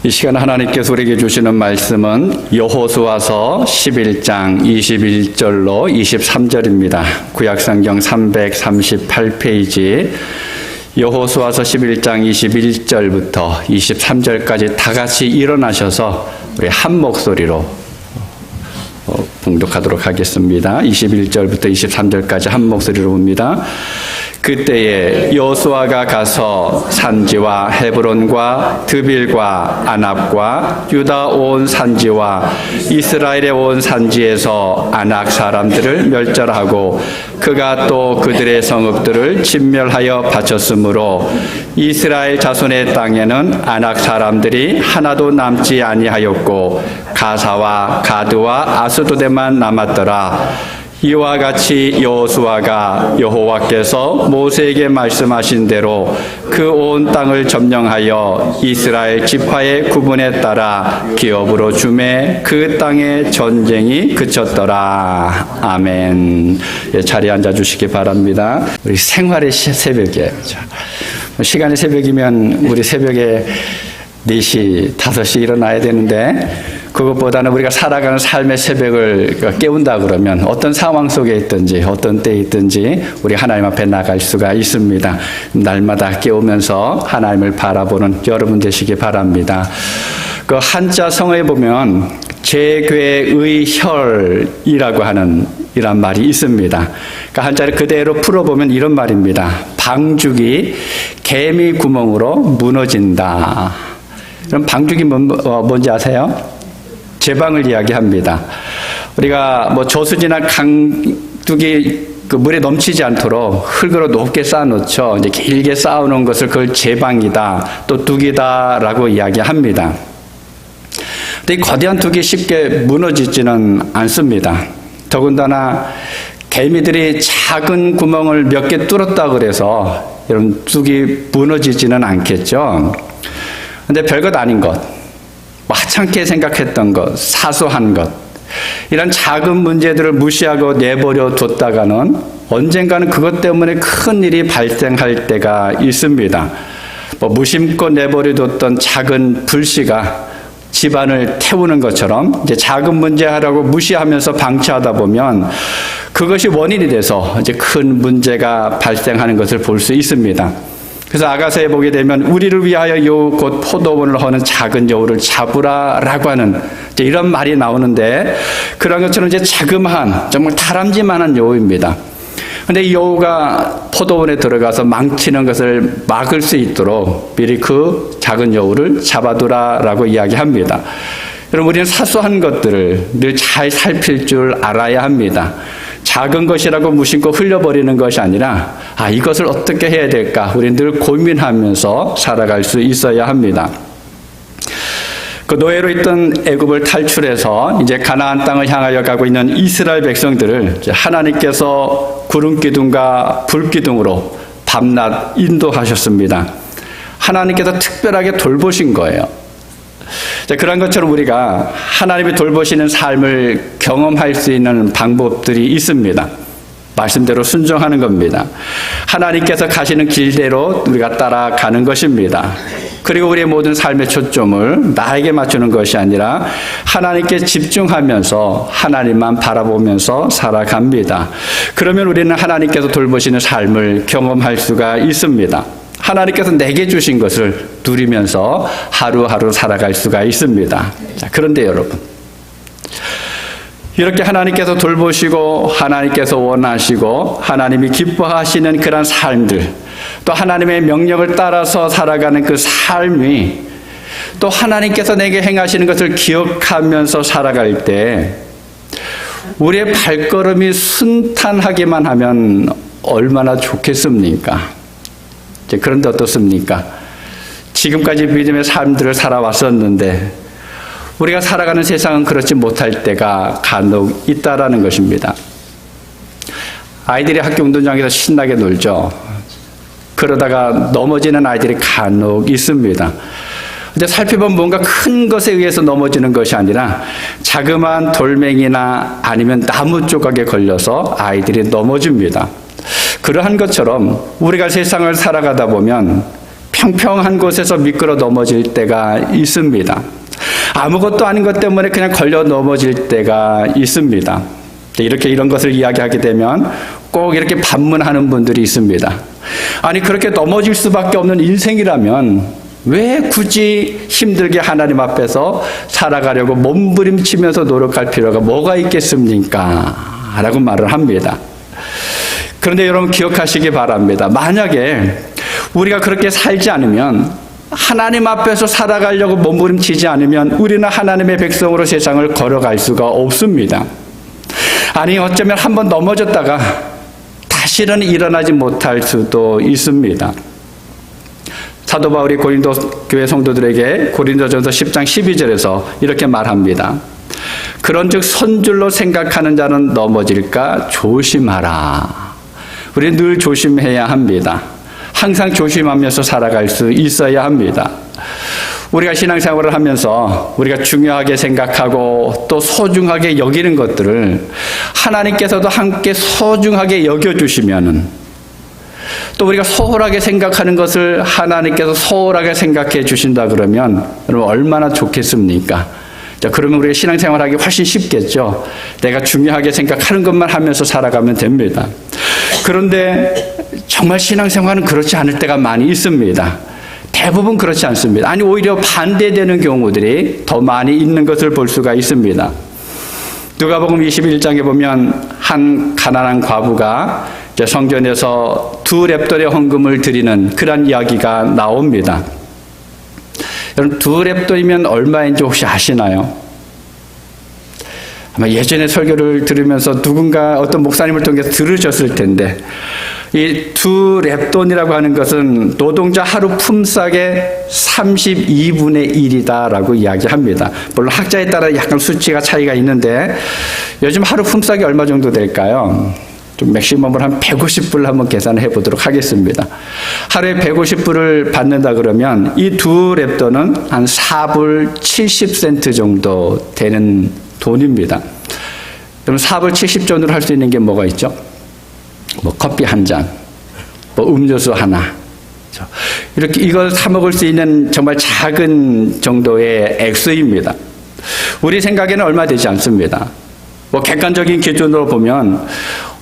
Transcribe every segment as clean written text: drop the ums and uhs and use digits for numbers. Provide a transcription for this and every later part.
이 시간 하나님께서 우리에게 주시는 말씀은 여호수아서 11장 21절로 23절입니다. 구약성경 338페이지 여호수아서 11장 21절부터 23절까지 다 같이 일어나셔서 우리 한 목소리로 봉독하도록 하겠습니다. 21절부터 23절까지 한 목소리로 봅니다. 그때에 여호수아가 가서 산지와 헤브론과 드빌과 아납과 유다 온 산지와 이스라엘의 온 산지에서 아낙 사람들을 멸절하고 그가 또 그들의 성읍들을 진멸하여 바쳤으므로 이스라엘 자손의 땅에는 아낙 사람들이 하나도 남지 아니하였고 가사와 가드와 아스도데만 남았더라. 이와 같이 여호수아가 여호와께서 모세에게 말씀하신 대로 그 온 땅을 점령하여 이스라엘 지파의 구분에 따라 기업으로 주매 그 땅의 전쟁이 그쳤더라. 아멘. 자리에 앉아 주시기 바랍니다. 우리 생활의 새벽이에요. 시간이 새벽이면 우리 새벽에 4시, 5시 일어나야 되는데 그것보다는 우리가 살아가는 삶의 새벽을 깨운다 그러면 어떤 상황 속에 있든지 어떤 때에 있든지 우리 하나님 앞에 나갈 수가 있습니다. 날마다 깨우면서 하나님을 바라보는 여러분 되시기 바랍니다. 그 한자 성어에 보면 재괴의혈이라고 하는 이란 말이 있습니다. 그 한자를 그대로 풀어보면 이런 말입니다. 방죽이 개미 구멍으로 무너진다. 그럼 방죽이 뭔지 아세요? 제방을 이야기합니다. 우리가 저수지나 강둑이 그 물에 넘치지 않도록 흙으로 높게 쌓아놓죠. 이제 길게 쌓아놓은 것을 그걸 제방이다, 또 둑이다라고 이야기합니다. 근데 이 거대한 둑이 쉽게 무너지지는 않습니다. 더군다나 개미들이 작은 구멍을 몇 개 뚫었다 그래서 여러분 둑이 무너지지는 않겠죠. 근데 별것 아닌 것, 하찮게 생각했던 것, 사소한 것, 이런 작은 문제들을 무시하고 내버려 뒀다가는 언젠가는 그것 때문에 큰 일이 발생할 때가 있습니다. 무심코 내버려 뒀던 작은 불씨가 집안을 태우는 것처럼 이제 작은 문제 하라고 무시하면서 방치하다 보면 그것이 원인이 돼서 이제 큰 문제가 발생하는 것을 볼 수 있습니다. 그래서 아가서에 보게 되면 우리를 위하여 여우 곧 포도원을 허는 작은 여우를 잡으라라고 하는 이제 이런 말이 나오는데 그런 것처럼 이제 자그마한 정말 다람쥐만한 여우입니다. 그런데 이 여우가 포도원에 들어가서 망치는 것을 막을 수 있도록 미리 그 작은 여우를 잡아두라라고 이야기합니다. 여러분 우리는 사소한 것들을 늘 잘 살필 줄 알아야 합니다. 작은 것이라고 무심코 흘려버리는 것이 아니라 이것을 어떻게 해야 될까 우리는 늘 고민하면서 살아갈 수 있어야 합니다. 그 노예로 있던 애굽을 탈출해서 이제 가나안 땅을 향하여 가고 있는 이스라엘 백성들을 하나님께서 구름 기둥과 불 기둥으로 밤낮 인도하셨습니다. 하나님께서 특별하게 돌보신 거예요. 그런 것처럼 우리가 하나님이 돌보시는 삶을 경험할 수 있는 방법들이 있습니다. 말씀대로 순종하는 겁니다. 하나님께서 가시는 길대로 우리가 따라가는 것입니다. 그리고 우리의 모든 삶의 초점을 나에게 맞추는 것이 아니라 하나님께 집중하면서 하나님만 바라보면서 살아갑니다. 그러면 우리는 하나님께서 돌보시는 삶을 경험할 수가 있습니다. 하나님께서 내게 주신 것을 누리면서 하루하루 살아갈 수가 있습니다. 자, 그런데 여러분, 이렇게 하나님께서 돌보시고 하나님께서 원하시고 하나님이 기뻐하시는 그런 삶들, 또 하나님의 명령을 따라서 살아가는 그 삶이 또 하나님께서 내게 행하시는 것을 기억하면서 살아갈 때 우리의 발걸음이 순탄하기만 하면 얼마나 좋겠습니까? 그런데 어떻습니까? 지금까지 믿음의 삶들을 살아왔었는데 우리가 살아가는 세상은 그렇지 못할 때가 간혹 있다라는 것입니다. 아이들이 학교 운동장에서 신나게 놀죠. 그러다가 넘어지는 아이들이 간혹 있습니다. 근데 살펴보면 뭔가 큰 것에 의해서 넘어지는 것이 아니라 자그마한 돌멩이나 아니면 나무 조각에 걸려서 아이들이 넘어집니다. 그러한 것처럼 우리가 세상을 살아가다 보면 평평한 곳에서 미끄러 넘어질 때가 있습니다. 아무것도 아닌 것 때문에 그냥 걸려 넘어질 때가 있습니다. 이렇게 이런 것을 이야기하게 되면 꼭 이렇게 반문하는 분들이 있습니다. 아니, 그렇게 넘어질 수밖에 없는 인생이라면 왜 굳이 힘들게 하나님 앞에서 살아가려고 몸부림치면서 노력할 필요가 뭐가 있겠습니까? 라고 말을 합니다. 그런데 여러분 기억하시기 바랍니다. 만약에 우리가 그렇게 살지 않으면, 하나님 앞에서 살아가려고 몸부림치지 않으면 우리는 하나님의 백성으로 세상을 걸어갈 수가 없습니다. 아니, 어쩌면 한번 넘어졌다가 다시는 일어나지 못할 수도 있습니다. 사도 바울이 고린도 교회 성도들에게 고린도전서 10장 12절에서 이렇게 말합니다. 그런즉 선줄로 생각하는 자는 넘어질까 조심하라. 우리는 늘 조심해야 합니다. 항상 조심하면서 살아갈 수 있어야 합니다. 우리가 신앙생활을 하면서 우리가 중요하게 생각하고 또 소중하게 여기는 것들을 하나님께서도 함께 소중하게 여겨주시면은, 또 우리가 소홀하게 생각하는 것을 하나님께서 소홀하게 생각해 주신다 그러면 여러분 얼마나 좋겠습니까? 자, 그러면 우리가 신앙생활하기 훨씬 쉽겠죠. 내가 중요하게 생각하는 것만 하면서 살아가면 됩니다. 그런데 정말 신앙생활은 그렇지 않을 때가 많이 있습니다. 대부분 그렇지 않습니다. 아니, 오히려 반대되는 경우들이 더 많이 있는 것을 볼 수가 있습니다. 누가복음 21장에 보면 한 가난한 과부가 성전에서 2렙돈의 헌금을 드리는 그런 이야기가 나옵니다. 여러분, 2렙돈이면 얼마인지 혹시 아시나요? 아마 예전에 설교를 들으면서 누군가 어떤 목사님을 통해서 들으셨을 텐데, 이 2렙돈이라고 하는 것은 노동자 하루 품삯의 32분의 1이다라고 이야기합니다. 물론 학자에 따라 약간 수치가 차이가 있는데 요즘 하루 품삯이 얼마 정도 될까요? 좀 맥시멈을 한 150불 한번 계산해 보도록 하겠습니다. 하루에 150불을 받는다 그러면 이 2렙돈은 한 4불 70센트 정도 되는 돈입니다. 그럼 4불 70전으로 할 수 있는 게 뭐가 있죠? 뭐 커피 한 잔, 뭐 음료수 하나, 이렇게 이걸 사 먹을 수 있는 정말 작은 정도의 액수입니다. 우리 생각에는 얼마 되지 않습니다. 뭐 객관적인 기준으로 보면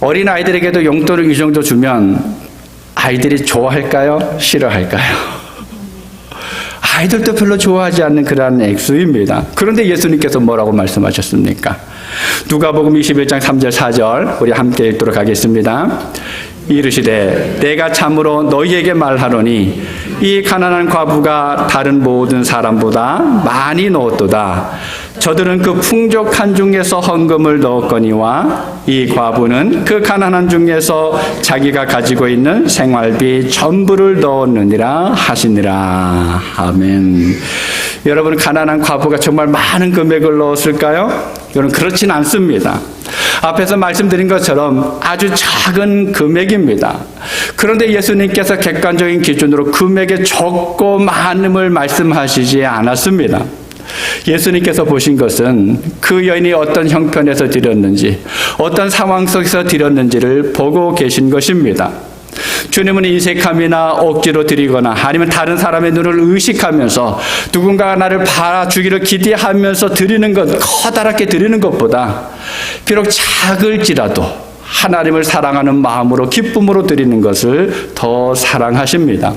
어린 아이들에게도 용돈을 이 정도 주면 아이들이 좋아할까요? 싫어할까요? 아이들도 별로 좋아하지 않는 그러한 액수입니다. 그런데 예수님께서 뭐라고 말씀하셨습니까? 누가복음 21장 3절 4절 우리 함께 읽도록 하겠습니다. 이르시되 내가 참으로 너희에게 말하노니 이 가난한 과부가 다른 모든 사람보다 많이 넣었도다. 저들은 그 풍족한 중에서 헌금을 넣었거니와 이 과부는 그 가난한 중에서 자기가 가지고 있는 생활비 전부를 넣었느니라 하시니라. 아멘. 여러분, 가난한 과부가 정말 많은 금액을 넣었을까요? 여러분, 그렇진 않습니다. 앞에서 말씀드린 것처럼 아주 작은 금액입니다. 그런데 예수님께서 객관적인 기준으로 금액의 적고 많음을 말씀하시지 않았습니다. 예수님께서 보신 것은 그 여인이 어떤 형편에서 드렸는지, 어떤 상황 속에서 드렸는지를 보고 계신 것입니다. 주님은 인색함이나 억지로 드리거나 아니면 다른 사람의 눈을 의식하면서 누군가가 나를 봐주기를 기대하면서 드리는 것, 커다랗게 드리는 것보다 비록 작을지라도 하나님을 사랑하는 마음으로 기쁨으로 드리는 것을 더 사랑하십니다.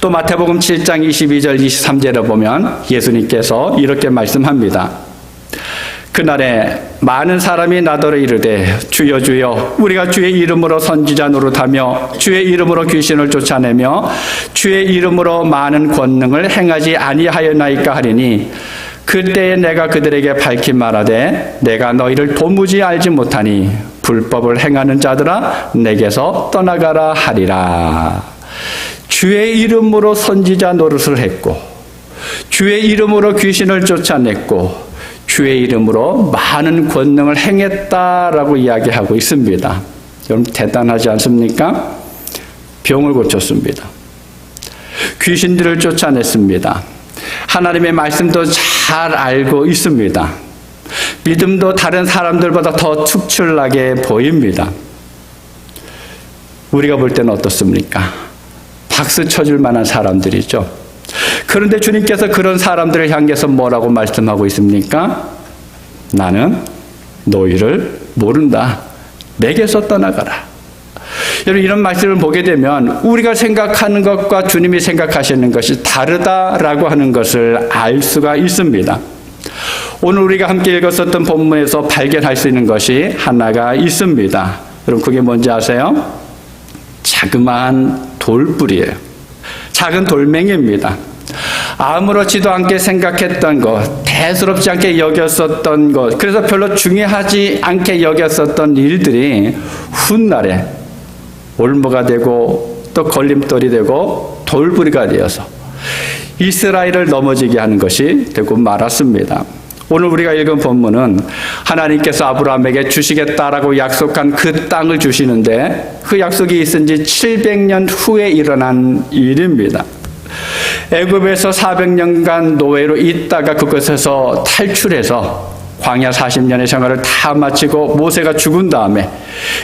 또 마태복음 7장 22절 23절에 보면 예수님께서 이렇게 말씀합니다. 그날에 많은 사람이 나더러 이르되 주여 주여 우리가 주의 이름으로 선지자 노릇하며 주의 이름으로 귀신을 쫓아내며 주의 이름으로 많은 권능을 행하지 아니하였나이까 하리니 그때에 내가 그들에게 밝히 말하되 내가 너희를 도무지 알지 못하니 불법을 행하는 자들아 내게서 떠나가라 하리라. 주의 이름으로 선지자 노릇을 했고 주의 이름으로 귀신을 쫓아냈고 주의 이름으로 많은 권능을 행했다라고 이야기하고 있습니다. 여러분, 대단하지 않습니까? 병을 고쳤습니다. 귀신들을 쫓아냈습니다. 하나님의 말씀도 잘 알고 있습니다. 믿음도 다른 사람들보다 더 특출나게 보입니다. 우리가 볼 때는 어떻습니까? 박수 쳐줄 만한 사람들이죠. 그런데 주님께서 그런 사람들을 향해서 뭐라고 말씀하고 있습니까? 나는 너희를 모른다. 내게서 떠나가라. 여러분, 이런 말씀을 보게 되면 우리가 생각하는 것과 주님이 생각하시는 것이 다르다라고 하는 것을 알 수가 있습니다. 오늘 우리가 함께 읽었었던 본문에서 발견할 수 있는 것이 하나가 있습니다. 여러분, 그게 뭔지 아세요? 자그마한 돌뿔이에요. 작은 돌멩이입니다. 아무렇지도 않게 생각했던 것, 대수롭지 않게 여겼었던 것, 그래서 별로 중요하지 않게 여겼었던 일들이 훗날에 올무가 되고 또 걸림돌이 되고 돌부리가 되어서 이스라엘을 넘어지게 하는 것이 되고 말았습니다. 오늘 우리가 읽은 본문은 하나님께서 아브라함에게 주시겠다라고 약속한 그 땅을 주시는데 그 약속이 있은 지 700년 후에 일어난 일입니다. 애굽에서 400년간 노예로 있다가 그곳에서 탈출해서 광야 40년의 생활을 다 마치고 모세가 죽은 다음에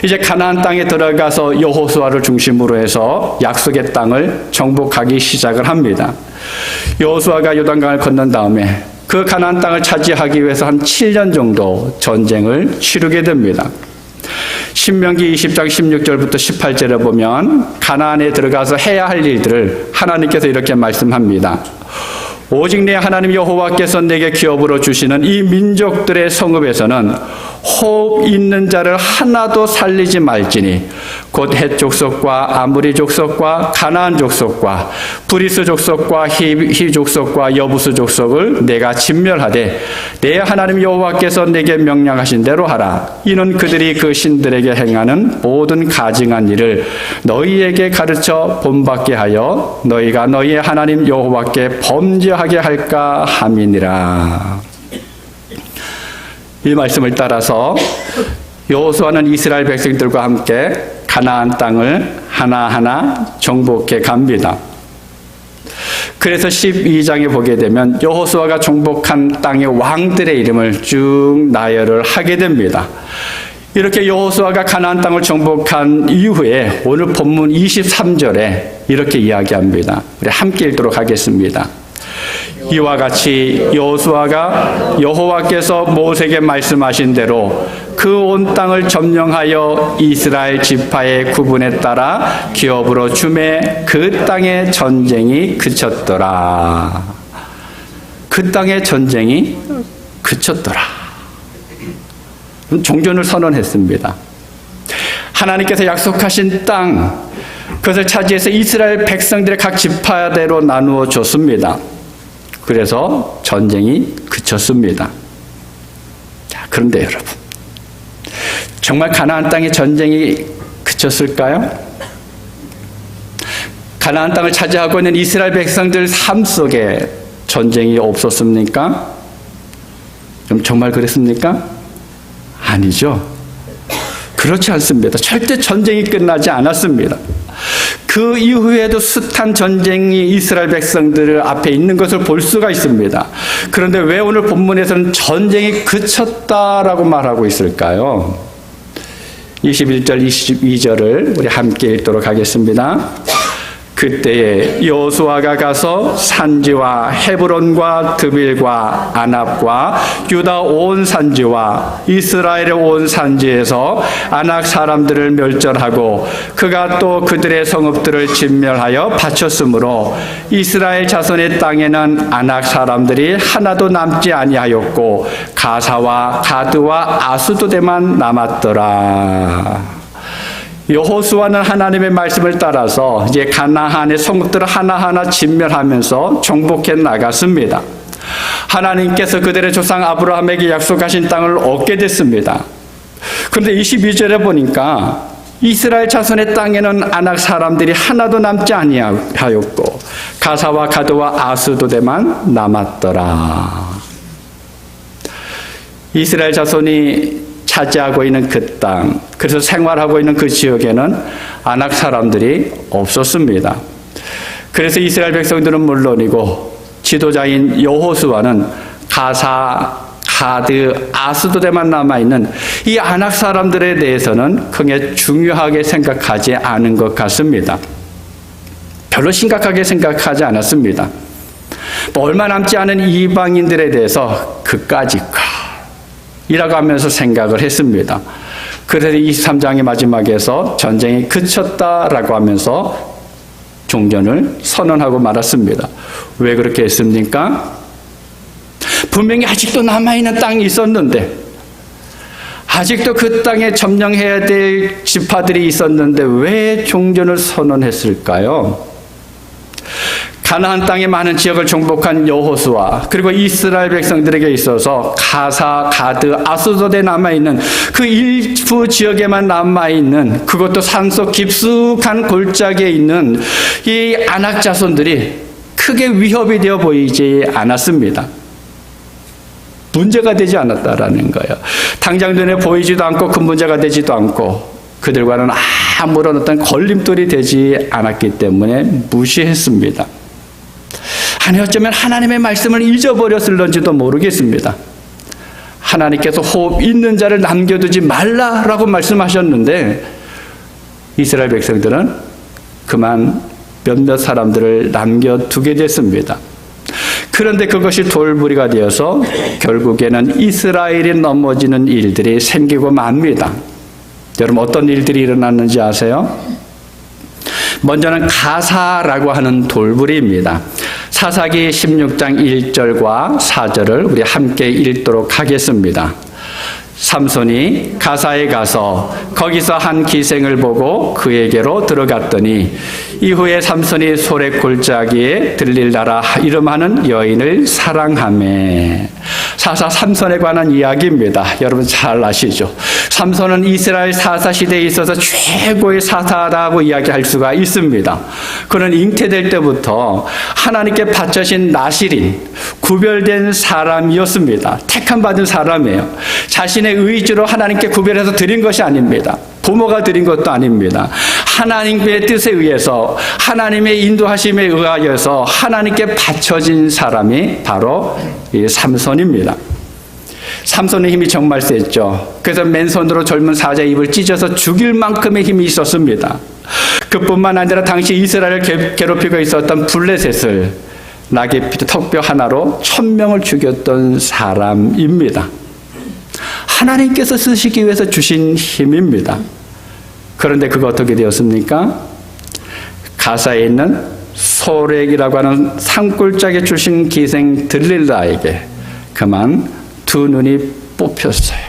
이제 가나안 땅에 들어가서 여호수아를 중심으로 해서 약속의 땅을 정복하기 시작을 합니다. 여호수아가 요단강을 건넌 다음에 그 가나안 땅을 차지하기 위해서 한 7년 정도 전쟁을 치르게 됩니다. 신명기 20장 16절부터 18절에 보면 가나안에 들어가서 해야 할 일들을 하나님께서 이렇게 말씀합니다. 오직 내 하나님 여호와께서 내게 기업으로 주시는 이 민족들의 성읍에서는 호흡 있는 자를 하나도 살리지 말지니 곧 헷 족속과 아무리 족속과 가나안 족속과 브리스 족속과 히 족속과 여부스 족속을 내가 진멸하되 내 하나님 여호와께서 내게 명령하신 대로 하라. 이는 그들이 그 신들에게 행하는 모든 가증한 일을 너희에게 가르쳐 본받게 하여 너희가 너희의 하나님 여호와께 범죄하게 할까 함이니라. 이 말씀을 따라서 여호수아는 이스라엘 백성들과 함께 가나안 땅을 하나하나 정복해 갑니다. 그래서 12장에 보게 되면 여호수아가 정복한 땅의 왕들의 이름을 쭉 나열을 하게 됩니다. 이렇게 여호수아가 가나안 땅을 정복한 이후에 오늘 본문 23절에 이렇게 이야기합니다. 우리 함께 읽도록 하겠습니다. 이와 같이 여호수아가 여호와께서 모세에게 말씀하신 대로 그 온 땅을 점령하여 이스라엘 지파의 구분에 따라 기업으로 주매 그 땅의 전쟁이 그쳤더라. 그 땅의 전쟁이 그쳤더라. 종전을 선언했습니다. 하나님께서 약속하신 땅, 그것을 차지해서 이스라엘 백성들의 각 지파대로 나누어 줬습니다. 그래서 전쟁이 그쳤습니다. 자, 그런데 여러분, 정말 가나안 땅의 전쟁이 그쳤을까요? 가나안 땅을 차지하고 있는 이스라엘 백성들 삶 속에 전쟁이 없었습니까? 그럼 정말 그랬습니까? 아니죠. 그렇지 않습니다. 절대 전쟁이 끝나지 않았습니다. 그 이후에도 숱한 전쟁이 이스라엘 백성들 앞에 있는 것을 볼 수가 있습니다. 그런데 왜 오늘 본문에서는 전쟁이 그쳤다라고 말하고 있을까요? 21절, 22절을 우리 함께 읽도록 하겠습니다. 그때에 여호수아가 가서 산지와 헤브론과 드빌과 아납과 유다 온 산지와 이스라엘의 온 산지에서 아낙 사람들을 멸절하고 그가 또 그들의 성읍들을 진멸하여 바쳤으므로 이스라엘 자손의 땅에는 아낙 사람들이 하나도 남지 아니하였고 가사와 가드와 아스도데만 남았더라. 여호수아는 하나님의 말씀을 따라서 이제 가나안의 성읍들을 하나하나 진멸하면서 정복해 나갔습니다. 하나님께서 그들의 조상 아브라함에게 약속하신 땅을 얻게 됐습니다. 그런데 22절에 보니까 이스라엘 자손의 땅에는 아낙 사람들이 하나도 남지 아니하였고 가사와 가드와 아스도데만 남았더라. 이스라엘 자손이 차지하고 있는 그 땅, 그래서 생활하고 있는 그 지역에는 아낙 사람들이 없었습니다. 그래서 이스라엘 백성들은 물론이고 지도자인 여호수아는 가사, 가드, 아스도데만 남아있는 이 아낙 사람들에 대해서는 크게 중요하게 생각하지 않은 것 같습니다. 별로 심각하게 생각하지 않았습니다. 얼마 남지 않은 이방인들에 대해서 그까짓까 이라고 하면서 생각을 했습니다. 그래서 23장의 마지막에서 전쟁이 그쳤다라고 하면서 종전을 선언하고 말았습니다. 왜 그렇게 했습니까? 분명히 아직도 남아있는 땅이 있었는데, 아직도 그 땅에 점령해야 될 지파들이 있었는데 왜 종전을 선언했을까요? 가나안 땅의 많은 지역을 정복한 여호수아, 그리고 이스라엘 백성들에게 있어서 가사, 가드, 아스돗에 남아있는 그 일부 지역에만 남아있는, 그것도 산속 깊숙한 골짜기에 있는 이 아낙 자손들이 크게 위협이 되어 보이지 않았습니다. 문제가 되지 않았다라는 거예요. 당장 눈에 보이지도 않고 그 문제가 되지도 않고 그들과는 아무런 어떤 걸림돌이 되지 않았기 때문에 무시했습니다. 아니, 어쩌면 하나님의 말씀을 잊어버렸을런지도 모르겠습니다. 하나님께서 호흡 있는 자를 남겨두지 말라라고 말씀하셨는데 이스라엘 백성들은 그만 몇몇 사람들을 남겨두게 됐습니다. 그런데 그것이 돌부리가 되어서 결국에는 이스라엘이 넘어지는 일들이 생기고 맙니다. 여러분, 어떤 일들이 일어났는지 아세요? 먼저는 가사라고 하는 돌부리입니다. 사사기 16장 1절과 4절을 우리 함께 읽도록 하겠습니다. 삼손이 가사에 가서 거기서 한 기생을 보고 그에게로 들어갔더니 이후에 삼손이 소래 골짜기에 들릴라라 이름하는 여인을 사랑하매. 사사 삼손에 관한 이야기입니다. 여러분 잘 아시죠? 삼손은 이스라엘 사사 시대에 있어서 최고의 사사라고 이야기할 수가 있습니다. 그는 잉태될 때부터 하나님께 바쳐진 나실인, 구별된 사람이었습니다. 택함 받은 사람이에요. 자신의 의지로 하나님께 구별해서 드린 것이 아닙니다. 부모가 드린 것도 아닙니다. 하나님의 뜻에 의해서, 하나님의 인도하심에 의하여서 하나님께 바쳐진 사람이 바로 이 삼손입니다. 삼손의 힘이 정말 셌죠. 그래서 맨손으로 젊은 사자의 입을 찢어서 죽일 만큼의 힘이 있었습니다. 그뿐만 아니라 당시 이스라엘을 괴롭히고 있었던 블레셋을 나귀 턱뼈 하나로 1000명을 죽였던 사람입니다. 하나님께서 쓰시기 위해서 주신 힘입니다. 그런데 그거 어떻게 되었습니까? 가사에 있는 소렉이라고 하는 산골짜기에 주신 기생 들릴라에게 그만 두 눈이 뽑혔어요.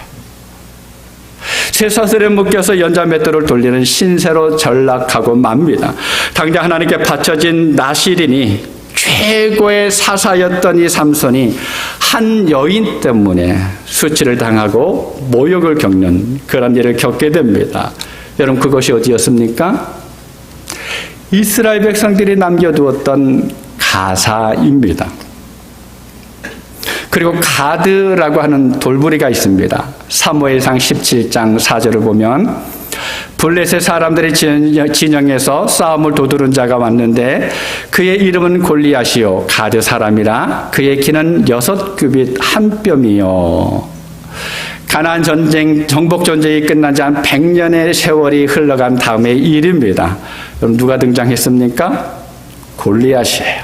쇠사슬에 묶여서 연자맷돌을 돌리는 신세로 전락하고 맙니다. 당장 하나님께 바쳐진 나실인이 최고의 사사였던 이 삼손이 한 여인 때문에 수치를 당하고 모욕을 겪는 그런 일을 겪게 됩니다. 여러분, 그것이 어디였습니까? 이스라엘 백성들이 남겨두었던 가사입니다. 그리고 가드라고 하는 돌부리가 있습니다. 사무엘상 17장 4절을 보면 블레셋 사람들의 진영에서 싸움을 도두른 자가 왔는데 그의 이름은 골리앗이요 가드 사람이라 그의 키는 6규빗 한 뼘이요. 가나안 전쟁, 정복 전쟁이 끝난 지 한 100년의 세월이 흘러간 다음의 일입니다. 그럼 누가 등장했습니까? 골리앗이에요.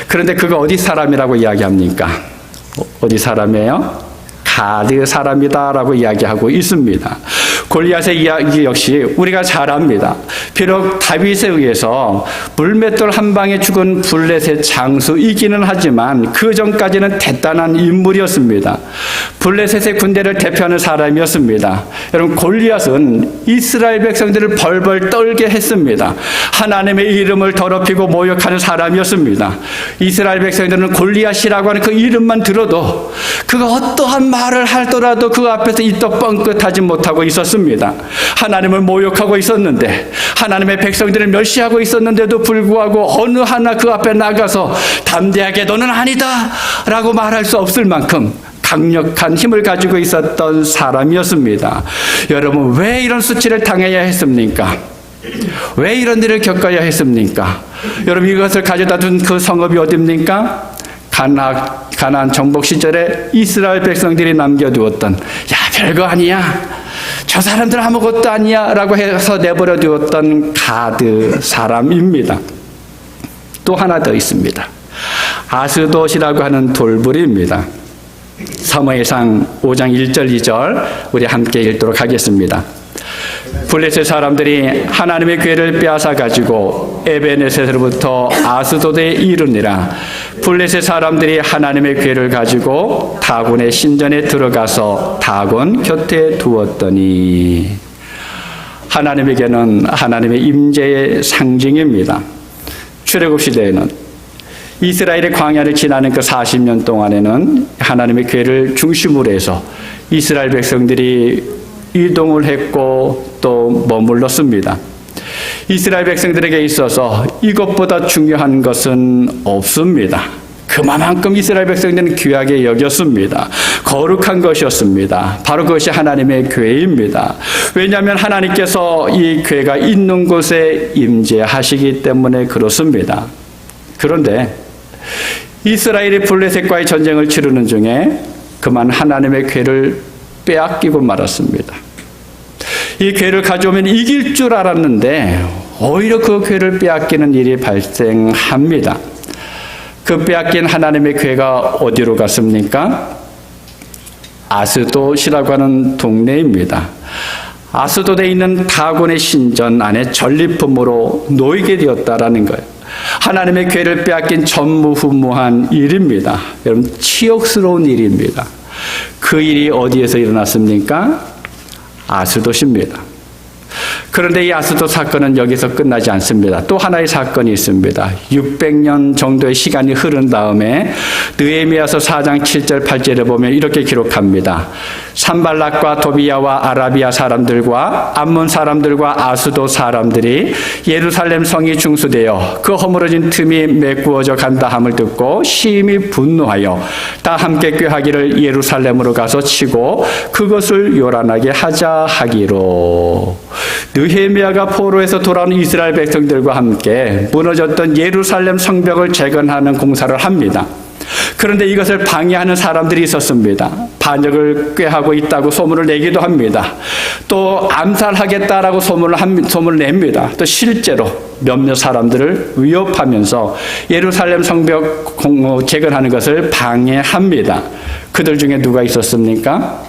그런데 그가 어디 사람이라고 이야기합니까? 어디 사람이에요? 가드 사람이다라고 이야기하고 있습니다. 골리앗의 이야기 역시 우리가 잘 압니다. 비록 다윗에 의해서 물맷돌 한 방에 죽은 블레셋 장수이기는 하지만 그 전까지는 대단한 인물이었습니다. 블레셋의 군대를 대표하는 사람이었습니다. 여러분, 골리앗은 이스라엘 백성들을 벌벌 떨게 했습니다. 하나님의 이름을 더럽히고 모욕하는 사람이었습니다. 이스라엘 백성들은 골리앗이라고 하는 그 이름만 들어도 그가 어떠한 말을 하더라도 그 앞에서 입도 뻥끗하지 못하고 있었습니다. 하나님을 모욕하고 있었는데, 하나님의 백성들을 멸시하고 있었는데도 불구하고 어느 하나 그 앞에 나가서 담대하게 너는 아니다 라고 말할 수 없을 만큼 강력한 힘을 가지고 있었던 사람이었습니다. 여러분, 왜 이런 수치를 당해야 했습니까? 왜 이런 일을 겪어야 했습니까? 여러분, 이것을 가져다 둔 그 성읍이 어디입니까? 가나안 정복 시절에 이스라엘 백성들이 남겨두었던, 야, 별거 아니야, 저 사람들 아무것도 아니야 라고 해서 내버려 두었던 가드 사람입니다. 또 하나 더 있습니다. 아스돗이라고 하는 돌부리입니다. 사무엘상 5장 1절 2절 우리 함께 읽도록 하겠습니다. 블레셋 사람들이 하나님의 궤를 빼앗아 가지고 에베네셋으로부터 아스돗에 이르니라. 블레셋 사람들이 하나님의 궤를 가지고 다곤의 신전에 들어가서 다곤 곁에 두었더니. 하나님의 궤는 하나님의 임재의 상징입니다. 출애굽 시대에는 이스라엘의 광야를 지나는 그 40년 동안에는 하나님의 궤를 중심으로 해서 이스라엘 백성들이 이동을 했고 또 머물렀습니다. 이스라엘 백성들에게 있어서 이것보다 중요한 것은 없습니다. 그만큼 이스라엘 백성들은 귀하게 여겼습니다. 거룩한 것이었습니다. 바로 그것이 하나님의 궤입니다. 왜냐하면 하나님께서 이 궤가 있는 곳에 임재하시기 때문에 그렇습니다. 그런데 이스라엘이 블레셋과의 전쟁을 치르는 중에 그만 하나님의 궤를 빼앗기고 말았습니다. 이 궤를 가져오면 이길 줄 알았는데 오히려 그 궤를 빼앗기는 일이 발생합니다. 그 빼앗긴 하나님의 궤가 어디로 갔습니까? 아스돗이라고 하는 동네입니다. 아스돗에 있는 다곤의 신전 안에 전리품으로 놓이게 되었다라는 거예요. 하나님의 궤를 빼앗긴 전무후무한 일입니다. 여러분, 치욕스러운 일입니다. 그 일이 어디에서 일어났습니까? 아스돗입니다. 그런데 이 아스돗 사건은 여기서 끝나지 않습니다. 또 하나의 사건이 있습니다. 600년 정도의 시간이 흐른 다음에 느헤미야서 4장 7절 8절에 보면 이렇게 기록합니다. 산발락과 도비야와 아라비아 사람들과 암몬 사람들과 아스돗 사람들이 예루살렘 성이 중수되어 그 허물어진 틈이 메꾸어져 간다 함을 듣고 심히 분노하여 다 함께 꾀하기를 예루살렘으로 가서 치고 그것을 요란하게 하자 하기로. 느헤미야가 포로에서 돌아온 이스라엘 백성들과 함께 무너졌던 예루살렘 성벽을 재건하는 공사를 합니다. 그런데 이것을 방해하는 사람들이 있었습니다. 반역을 꾀하고 있다고 소문을 내기도 합니다. 또 암살하겠다라고 소문을 냅니다. 또 실제로 몇몇 사람들을 위협하면서 예루살렘 성벽 재건하는 것을 방해합니다. 그들 중에 누가 있었습니까?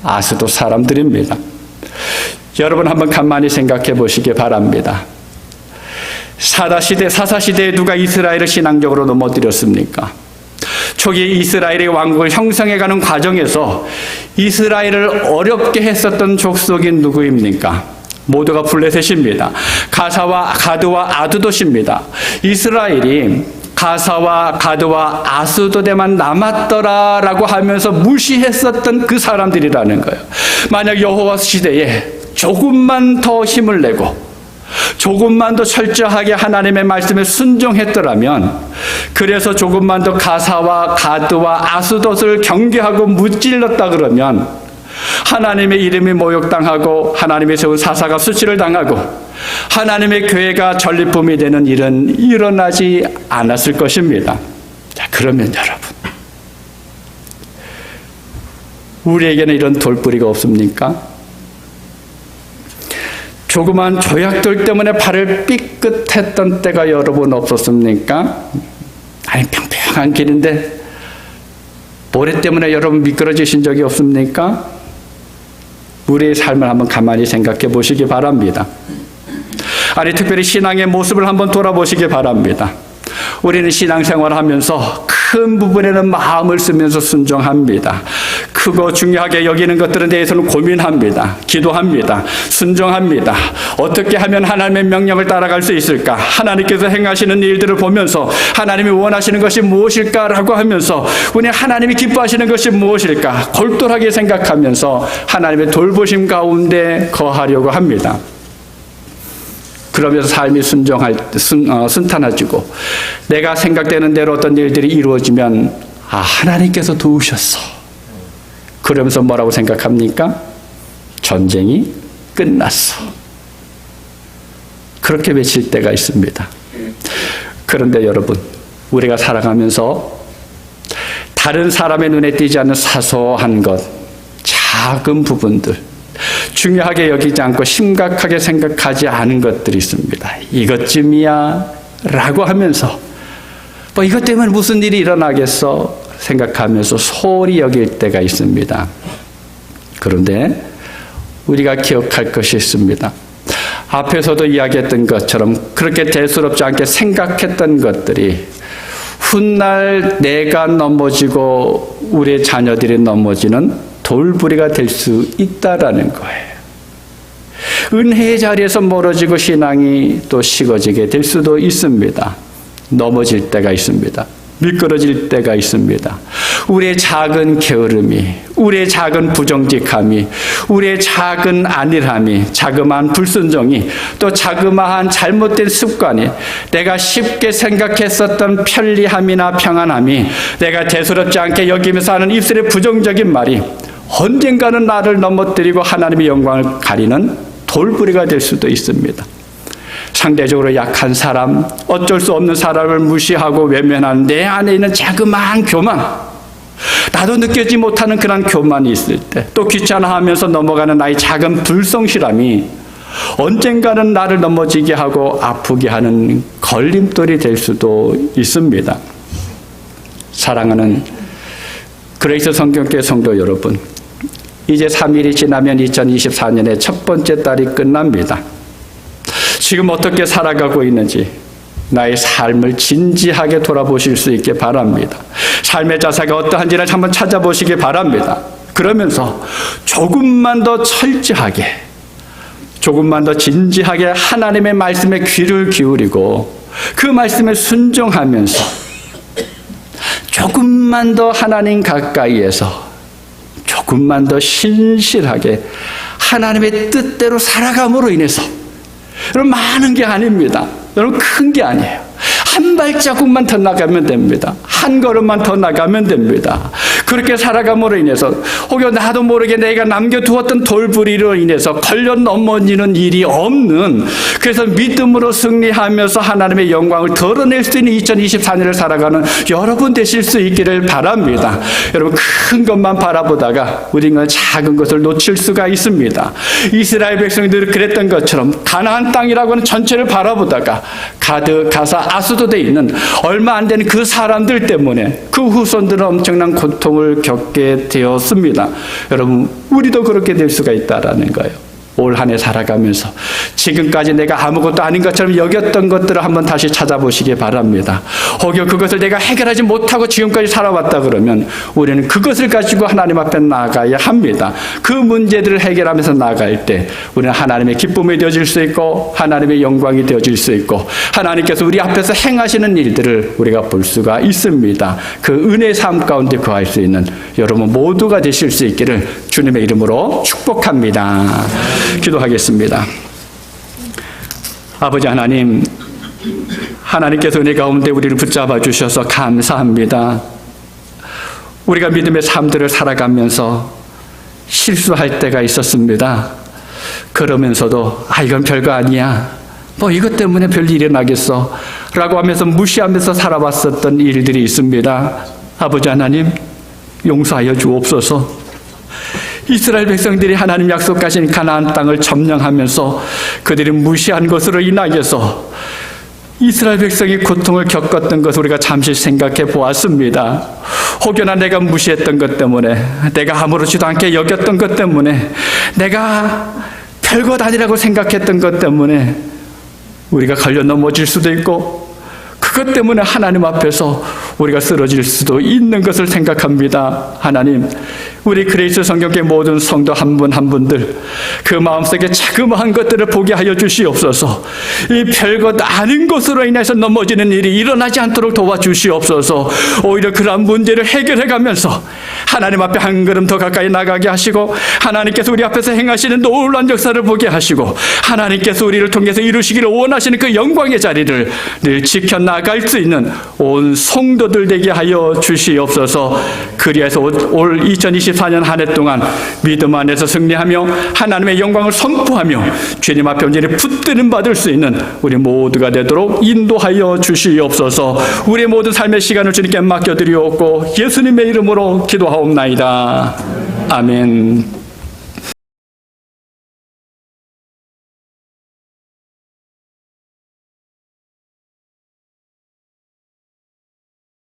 아스돗 사람들입니다. 여러분 한번 가만히 생각해 보시기 바랍니다. 사사시대에 누가 이스라엘을 신앙적으로 넘어뜨렸습니까? 초기 이스라엘의 왕국을 형성해가는 과정에서 이스라엘을 어렵게 했었던 족속이 누구입니까? 모두가 블레셋입니다. 가사와 가드와 아스돗입니다. 이스라엘이 가사와 가드와 아스돗에만 남았더라라고 하면서 무시했었던 그 사람들이라는 거예요. 만약 여호와 시대에 조금만 더 힘을 내고 조금만 더 철저하게 하나님의 말씀에 순종했더라면, 그래서 조금만 더 가사와 가드와 아스돗을 경계하고 무찔렀다 그러면 하나님의 이름이 모욕당하고 하나님의 세운 사사가 수치를 당하고 하나님의 교회가 전리품이 되는 일은 일어나지 않았을 것입니다. 자, 그러면 여러분, 우리에게는 이런 돌뿌리가 없습니까? 조그만 조약돌 때문에 발을 삐끗했던 때가 여러분 없었습니까? 아니, 평평한 길인데 모래 때문에 여러분 미끄러지신 적이 없습니까? 우리의 삶을 한번 가만히 생각해 보시기 바랍니다. 아니, 특별히 신앙의 모습을 한번 돌아보시기 바랍니다. 우리는 신앙생활을 하면서 큰 부분에는 마음을 쓰면서 순종합니다. 크고 중요하게 여기는 것들에 대해서는 고민합니다. 기도합니다. 순종합니다. 어떻게 하면 하나님의 명령을 따라갈 수 있을까? 하나님께서 행하시는 일들을 보면서 하나님이 원하시는 것이 무엇일까라고 하면서 우리 하나님이 기뻐하시는 것이 무엇일까? 골똘하게 생각하면서 하나님의 돌보심 가운데 거하려고 합니다. 그러면서 삶이 순탄해지고 내가 생각되는 대로 어떤 일들이 이루어지면 하나님께서 도우셨어. 그러면서 뭐라고 생각합니까? 전쟁이 끝났어. 그렇게 외칠 때가 있습니다. 그런데 여러분, 우리가 살아가면서 다른 사람의 눈에 띄지 않는 사소한 것, 작은 부분들, 중요하게 여기지 않고 심각하게 생각하지 않은 것들이 있습니다. 이것쯤이야 라고 하면서 이것 때문에 무슨 일이 일어나겠어 생각하면서 소홀히 여길 때가 있습니다. 그런데 우리가 기억할 것이 있습니다. 앞에서도 이야기했던 것처럼 그렇게 대수롭지 않게 생각했던 것들이 훗날 내가 넘어지고 우리의 자녀들이 넘어지는 돌부리가 될 수 있다라는 거예요. 은혜의 자리에서 멀어지고 신앙이 또 식어지게 될 수도 있습니다. 넘어질 때가 있습니다. 미끄러질 때가 있습니다. 우리의 작은 게으름이, 우리의 작은 부정직함이, 우리의 작은 안일함이, 자그마한 불순종이, 또 자그마한 잘못된 습관이, 내가 쉽게 생각했었던 편리함이나 평안함이, 내가 대수롭지 않게 여기면서 하는 입술의 부정적인 말이 언젠가는 나를 넘어뜨리고 하나님의 영광을 가리는 돌부리가 될 수도 있습니다. 상대적으로 약한 사람, 어쩔 수 없는 사람을 무시하고 외면하는 내 안에 있는 자그마한 교만, 나도 느끼지 못하는 그런 교만이 있을 때, 또 귀찮아하면서 넘어가는 나의 작은 불성실함이 언젠가는 나를 넘어지게 하고 아프게 하는 걸림돌이 될 수도 있습니다. 사랑하는 그레이스 성경교회 성도 여러분, 이제 3일이 지나면 2024년의 첫 번째 달이 끝납니다. 지금 어떻게 살아가고 있는지 나의 삶을 진지하게 돌아보실 수 있게 바랍니다. 삶의 자세가 어떠한지를 한번 찾아보시기 바랍니다. 그러면서 조금만 더 철저하게, 조금만 더 진지하게 하나님의 말씀에 귀를 기울이고 그 말씀에 순종하면서 조금만 더 하나님 가까이에서 조금만 더 신실하게 하나님의 뜻대로 살아감으로 인해서, 여러분, 많은 게 아닙니다. 여러분, 큰 게 아니에요. 한 발자국만 더 나가면 됩니다. 한 걸음만 더 나가면 됩니다. 그렇게 살아감으로 인해서 혹여 나도 모르게 내가 남겨두었던 돌부리로 인해서 걸려 넘어지는 일이 없는, 그래서 믿음으로 승리하면서 하나님의 영광을 드러낼 수 있는 2024년을 살아가는 여러분 되실 수 있기를 바랍니다. 여러분, 큰 것만 바라보다가 우리는 작은 것을 놓칠 수가 있습니다. 이스라엘 백성들이 그랬던 것처럼 가나안 땅이라고 하는 전체를 바라보다가 가드, 가사, 아수도에 있는 얼마 안 되는 그 사람들 때문에 그 후손들은 엄청난 고통을 겪게 되었습니다. 여러분, 우리도 그렇게 될 수가 있다라는 거예요. 올 한 해 살아가면서 지금까지 내가 아무것도 아닌 것처럼 여겼던 것들을 한번 다시 찾아보시기 바랍니다. 혹여 그것을 내가 해결하지 못하고 지금까지 살아왔다 그러면 우리는 그것을 가지고 하나님 앞에 나아가야 합니다. 그 문제들을 해결하면서 나아갈 때 우리는 하나님의 기쁨이 되어질 수 있고 하나님의 영광이 되어질 수 있고 하나님께서 우리 앞에서 행하시는 일들을 우리가 볼 수가 있습니다. 그 은혜의 삶 가운데 거할 수 있는 여러분 모두가 되실 수 있기를 주님의 이름으로 축복합니다. 기도하겠습니다. 아버지 하나님, 하나님께서 은혜 가운데 우리를 붙잡아 주셔서 감사합니다. 우리가 믿음의 삶들을 살아가면서 실수할 때가 있었습니다. 그러면서도 이건 별거 아니야, 이것 때문에 별일이 일어나겠어 라고 하면서 무시하면서 살아왔었던 일들이 있습니다. 아버지 하나님, 용서하여 주옵소서. 이스라엘 백성들이 하나님 약속하신 가나안 땅을 점령하면서 그들이 무시한 것으로 인하여서 이스라엘 백성이 고통을 겪었던 것을 우리가 잠시 생각해 보았습니다. 혹여나 내가 무시했던 것 때문에, 내가 아무렇지도 않게 여겼던 것 때문에, 내가 별것 아니라고 생각했던 것 때문에 우리가 걸려 넘어질 수도 있고, 그것 때문에 하나님 앞에서 우리가 쓰러질 수도 있는 것을 생각합니다. 하나님, 우리 그레이스 성경교회 모든 성도 한 분 한 분들 그 마음속에 자그마한 것들을 보게 하여 주시옵소서. 이 별것 아닌 것으로 인해서 넘어지는 일이 일어나지 않도록 도와주시옵소서. 오히려 그러한 문제를 해결해가면서 하나님 앞에 한 걸음 더 가까이 나가게 하시고, 하나님께서 우리 앞에서 행하시는 놀라운 역사를 보게 하시고, 하나님께서 우리를 통해서 이루시기를 원하시는 그 영광의 자리를 늘 지켜나갈 수 있는 온 성도들 되게 하여 주시옵소서. 그리해서 올 2024년 한 해 동안 믿음 안에서 승리하며 하나님의 영광을 선포하며 주님 앞에 온전히 붙드림 받을 수 있는 우리 모두가 되도록 인도하여 주시옵소서. 우리의 모든 삶의 시간을 주님께 맡겨드리옵고 예수님의 이름으로 기도하옵나이다. 아멘.